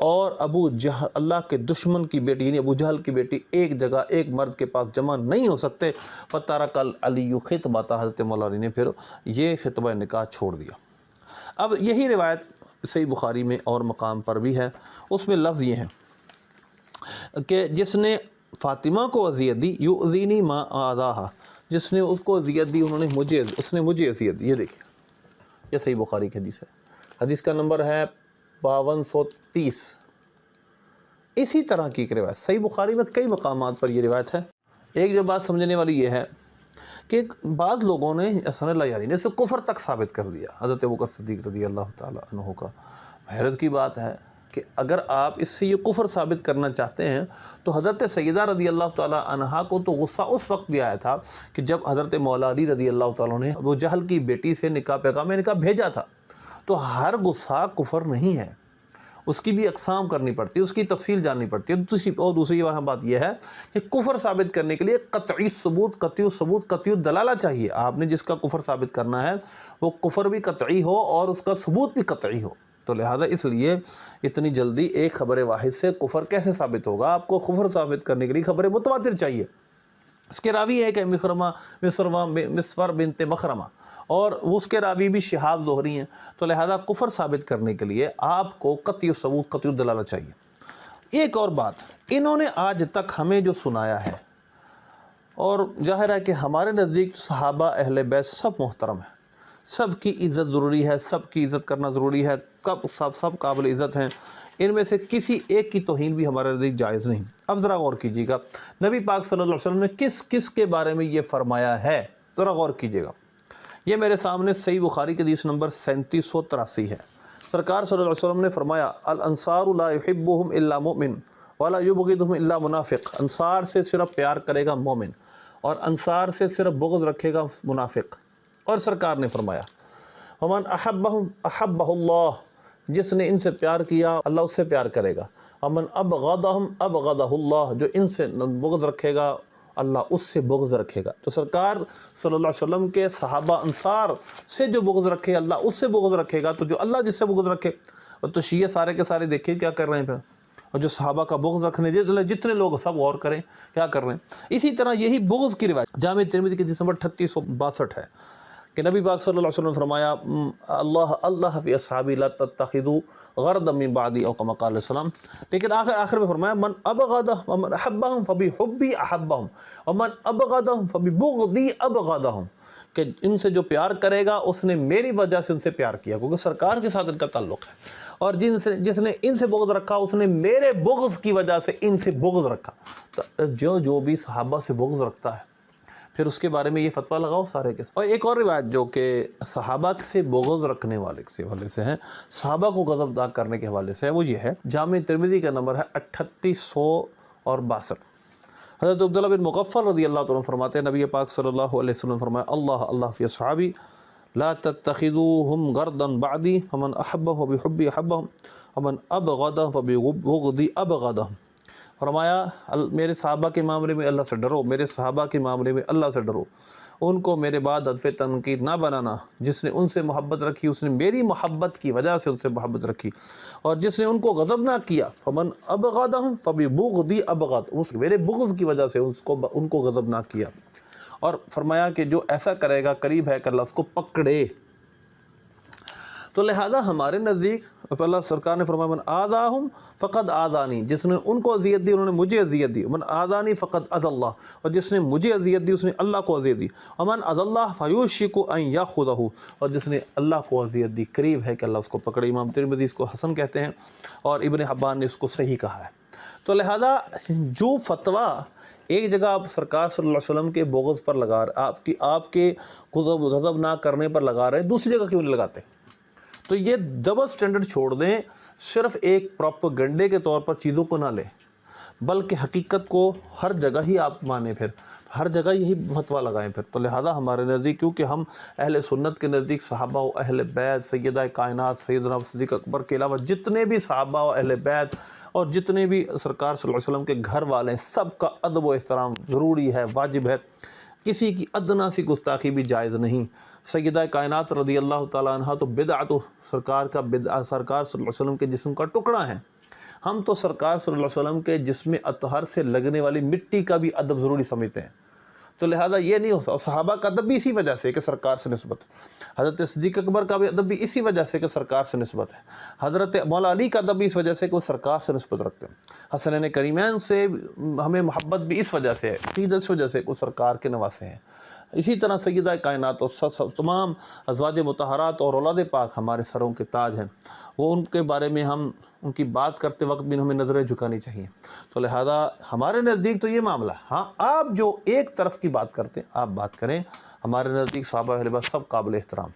اور ابو جہل اللہ کے دشمن کی بیٹی یعنی ابو جہل کی بیٹی ایک جگہ ایک مرد کے پاس جمع نہیں ہو سکتے. فَتَرَكَ الْعَلِيُّ خِطْبَةَ، حضرت مولا علی نے پھر یہ خطبہ نکاح چھوڑ دیا. اب یہی روایت صحیح بخاری میں اور مقام پر بھی ہے. اس میں لفظ یہ ہیں کہ جس نے فاطمہ کو اذیت دی، یؤذینی ما آذاہا، جس نے اس کو اذیت دی اس نے مجھے اذیت دی. یہ دیکھیں، یہ صحیح بخاری کی حدیث ہے. حدیث کا نمبر ہے 5230. اسی طرح کی ایک روایت صحیح بخاری میں کئی مقامات پر یہ روایت ہے. ایک جو بات سمجھنے والی یہ ہے کہ بعض لوگوں نے حسن اللہ علیہ نے اسے کفر تک ثابت کر دیا حضرت ابوبکر صدیق رضی اللہ تعالیٰ عنہ کا. حیرت کی بات ہے کہ اگر آپ اس سے یہ کفر ثابت کرنا چاہتے ہیں تو حضرت سیدہ رضی اللہ تعالیٰ عنہا کو تو غصہ اس وقت بھی آیا تھا کہ جب حضرت مولا علی رضی اللہ تعالیٰ نے ابو جہل کی بیٹی سے پیغام نکاح بھیجا تھا. تو ہر غصہ کفر نہیں ہے، اس کی بھی اقسام کرنی پڑتی ہے، اس کی تفصیل جاننی پڑتی ہے. اور دوسری وہاں بات یہ ہے کہ کفر ثابت کرنے کے لیے قطعی ثبوت، قطعی دلالہ چاہیے. آپ نے جس کا کفر ثابت کرنا ہے وہ کفر بھی قطعی ہو اور اس کا ثبوت بھی قطعی ہو. تو لہذا اس لیے اتنی جلدی ایک خبر واحد سے کفر کیسے ثابت ہوگا؟ آپ کو کفر ثابت کرنے کے لیے خبر متواتر چاہیے. اس کے راوی ہے کہ مسور بنت مخرمہ، اور اس کے راوی بھی شہاب زہری ہیں. تو لہذا کفر ثابت کرنے کے لیے آپ کو قطعی ثبوت، قطعی دلالہ چاہیے. ایک اور بات، انہوں نے آج تک ہمیں جو سنایا ہے، اور ظاہر ہے کہ ہمارے نزدیک صحابہ اہل بیت سب محترم ہیں، سب کی عزت ضروری ہے، سب کی عزت کرنا ضروری ہے، سب قابل عزت ہیں. ان میں سے کسی ایک کی توہین بھی ہمارے نزدیک جائز نہیں. اب ذرا غور کیجیے گا نبی پاک صلی اللہ علیہ وسلم نے کس کس کے بارے میں یہ فرمایا ہے، ذرا غور کیجیے گا. یہ میرے سامنے صحیح بخاری کی حدیث نمبر 3783 ہے. سرکار صلی اللہ علیہ وسلم نے فرمایا الانصار لا يحبهم الا مؤمن ولا يبغضهم الا منافق. انصار سے صرف پیار کرے گا مومن اور انصار سے صرف بغض رکھے گا منافق. اور سرکار نے فرمایا ومن احبهم احبه اللہ، جس نے ان سے پیار کیا اللہ اس سے پیار کرے گا. ومن ابغضهم ابغضه اللہ، جو ان سے بغض رکھے گا اللہ اس سے بغض رکھے گا. تو سرکار صلی اللہ علیہ وسلم کے صحابہ انصار سے جو بغض رکھے اللہ اس سے بغض رکھے گا. تو جو اللہ جس سے بغض رکھے، تو شیعہ سارے کے سارے دیکھیے کیا کر رہے ہیں پھر، اور جو صحابہ کا بغض رکھنے جتنے لوگ سب غور کریں کیا کر رہے ہیں. اسی طرح یہی بغض کی روایت جامع ترمذی کی حدیث نمبر 3862 ہے کہ نبی پاک صلی اللہ علیہ وسلم نے فرمایا اللہ فی اصحابی لا تتخذوا غرضا من بعدی او کما قال السلام. لیکن آخر میں فرمایا من ابغضهم ومن احبهم فبحبی احبهم ومن ابغضهم فببغضی ابغضهم، کہ ان سے جو پیار کرے گا اس نے میری وجہ سے ان سے پیار کیا، کیونکہ سرکار کے ساتھ ان کا تعلق ہے. اور جس نے ان سے بغض رکھا اس نے میرے بغض کی وجہ سے ان سے بغض رکھا. تو جو بھی صحابہ سے بغض رکھتا ہے پھر اس کے بارے میں یہ فتویٰ لگاؤ سارے کے ساتھ. اور ایک اور روایت جو کہ صحابہ سے بغض رکھنے والے کے حوالے سے ہے، صحابہ کو غضبناک کرنے کے حوالے سے ہے، وہ یہ ہے جامع ترمذی کا نمبر ہے 3862. حضرت عبداللہ بن مغفل رضی اللہ عنہ فرماتے ہیں نبی پاک صلی اللہ علیہ وسلم فرمایا اللہ فی اصحابی لا تتخذوهم غرضا بعدی فمن احبهم فبحبی احبهم ومن ابغضهم فببغضی ابغضهم. فرمایا میرے صحابہ کے معاملے میں اللہ سے ڈرو، میرے صحابہ کے معاملے میں اللہ سے ڈرو، ان کو میرے بعد ہدف تنقید نہ بنانا. جس نے ان سے محبت رکھی اس نے میری محبت کی وجہ سے ان سے محبت رکھی، اور جس نے ان کو غضب نہ کیا فمن ابغضهم فببغضی ابغض، میرے بغض کی وجہ سے ان کو غضب نہ کیا. اور فرمایا کہ جو ایسا کرے گا قریب ہے کہ اللہ اس کو پکڑے. تو لہذا ہمارے نزدیک اللہ سرکار نے فرمایا من آذاہم فقد آذانی، جس نے ان کو اذیت دی انہوں نے مجھے اذیت دی. من آذانی فقد اذى اللہ، اور جس نے مجھے اذیت دی اس نے اللہ کو اذیت دی. ومن اذى اللہ فیوشک ان یاخذہ، اور جس نے اللہ کو اذیت دی قریب ہے کہ اللہ اس کو پکڑے. امام ترمذی اس کو حسن کہتے ہیں اور ابن حبان نے اس کو صحیح کہا ہے. تو لہذا جو فتویٰ ایک جگہ آپ سرکار صلی اللہ علیہ وسلم کے بغض پر لگا رہے، آپ کے غضب نہ کرنے پر لگا رہے، دوسری جگہ کیوں نہیں لگاتے؟ تو یہ ڈبل سٹینڈرڈ چھوڑ دیں، صرف ایک پروپیگنڈے کے طور پر چیزوں کو نہ لیں، بلکہ حقیقت کو ہر جگہ ہی آپ مانیں، پھر ہر جگہ یہی فتویٰ لگائیں پھر. تو لہذا ہمارے نزدیک کیونکہ ہم اہل سنت کے نزدیک صحابہ و اہل بیت، سیدہ کائنات سیدنا صدیق اکبر کے علاوہ جتنے بھی صحابہ و اہل بیت اور جتنے بھی سرکار صلی اللہ علیہ وسلم کے گھر والے ہیں، سب کا ادب و احترام ضروری ہے، واجب ہے. کسی کی ادنا سی گستاخی بھی جائز نہیں. سیدہ کائنات رضی اللہ تعالیٰ عنہ تو بدعت سرکار صلی اللہ علیہ وسلم کے جسم کا ٹکڑا ہے. ہم تو سرکار صلی اللہ علیہ وسلم کے جسم اطہر سے لگنے والی مٹی کا بھی ادب ضروری سمجھتے ہیں، تو لہذا یہ نہیں ہو سکتا. اور صحابہ کا ادب بھی اسی وجہ سے کہ سرکار سے نسبت، حضرت صدیق اکبر کا بھی ادب بھی اسی وجہ سے کہ سرکار سے نسبت ہے، حضرت مولا علی کا ادب بھی اس وجہ سے کہ وہ سرکار سے نسبت رکھتے ہیں، حسنین کریمین سے ہمیں محبت بھی اس وجہ سے ہے، عقیدت اس وجہ سے کہ وہ سرکار کے نواسے ہیں. اسی طرح سیدہ کائنات اور تمام ازواج مطہرات اور اولاد پاک ہمارے سروں کے تاج ہیں، وہ ان کے بارے میں ہم ان کی بات کرتے وقت بھی ہمیں نظریں جھکانی چاہیے. تو لہذا ہمارے نزدیک تو یہ معاملہ، ہاں آپ جو ایک طرف کی بات کرتے ہیں آپ بات کریں، ہمارے نزدیک صحابہ اہل بیت سب قابل احترام.